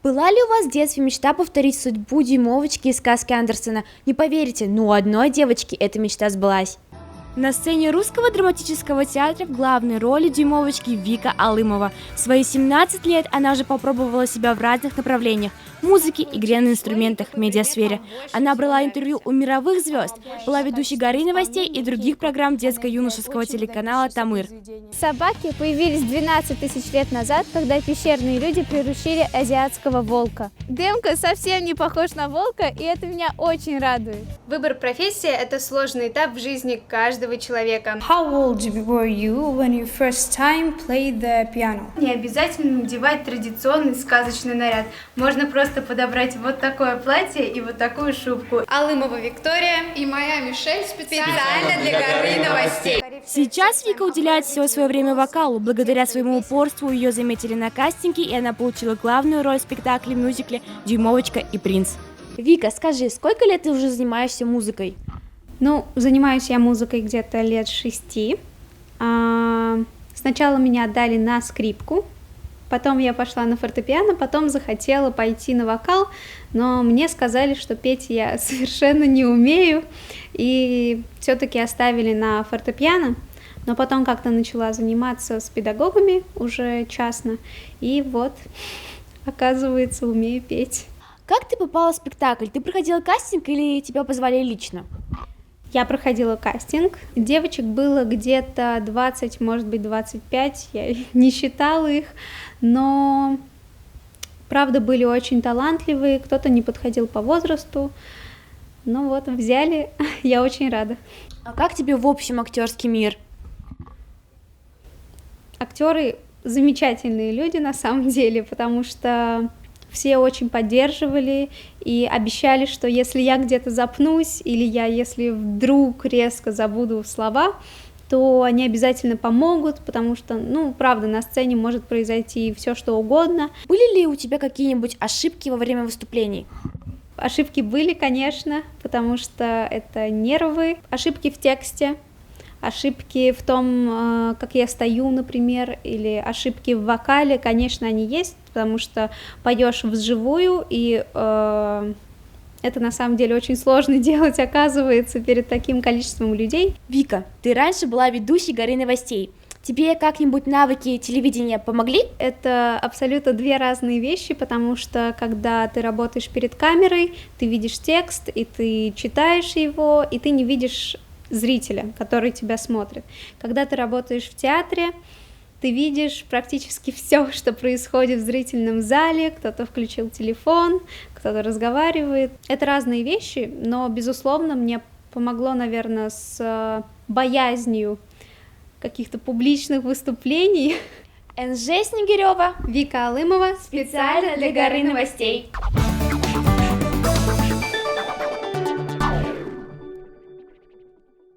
Была ли у вас в детстве мечта повторить судьбу Дюймовочки из сказки Андерсена? Не поверите, но у одной девочки эта мечта сбылась. На сцене Русского драматического театра в главной роли Дюймовочки Вика Алымова. В свои 17 лет она уже попробовала себя в разных направлениях – музыке, игре на инструментах, медиасфере. Она брала интервью у мировых звезд, была ведущей «Горы новостей» и других программ детско-юношеского телеканала «Тамыр». Собаки появились 12 тысяч лет назад, когда пещерные люди приручили азиатского волка. Демка совсем не похож на волка, и это меня очень радует. Выбор профессии – это сложный этап в жизни каждого человека. How old were you when you first time played the piano? Не обязательно надевать традиционный сказочный наряд. Можно просто подобрать вот такое платье и вот такую шубку. Алымова Виктория и моя Мишель специально для «Горы новостей». Сейчас Вика уделяет все свое время вокалу. Благодаря своему упорству ее заметили на кастинге, и она получила главную роль в спектакле-мюзикле «Дюймовочка и принц». Вика, скажи, сколько лет ты уже занимаешься музыкой? Ну, занимаюсь я музыкой где-то лет 6. Сначала меня отдали на скрипку, потом я пошла на фортепиано, потом захотела пойти на вокал, но мне сказали, что петь я совершенно не умею, и все-таки оставили на фортепиано, но потом как-то начала заниматься с педагогами уже частно, и вот, оказывается, умею петь. Как ты попала в спектакль? Ты проходила кастинг или тебя позвали лично? Я проходила кастинг, девочек было где-то 20, может быть 25, я не считала их, но правда были очень талантливые, кто-то не подходил по возрасту, ну вот взяли, я очень рада. А как тебе в общем актерский мир? Актеры замечательные люди на самом деле, потому что все очень поддерживали и обещали, что если я где-то запнусь или если вдруг резко забуду слова, то они обязательно помогут, потому что, ну, правда, на сцене может произойти все, что угодно. Были ли у тебя какие-нибудь ошибки во время выступлений? Ошибки были, конечно, потому что это нервы, ошибки в тексте, ошибки в том, как я стою, например, или ошибки в вокале, конечно, они есть, потому что поешь вживую, и это на самом деле очень сложно делать, оказывается, перед таким количеством людей. Вика, ты раньше была ведущей «Горы новостей». Тебе как-нибудь навыки телевидения помогли? Это абсолютно две разные вещи, потому что когда ты работаешь перед камерой, ты видишь текст, и ты читаешь его, и ты не видишь зрителя, который тебя смотрит. Когда ты работаешь в театре, ты видишь практически все, что происходит в зрительном зале, кто-то включил телефон, кто-то разговаривает. Это разные вещи, но, безусловно, мне помогло, наверное, с боязнью каких-то публичных выступлений. НЖ Снегирева, Вика Алымова специально для «Горы новостей».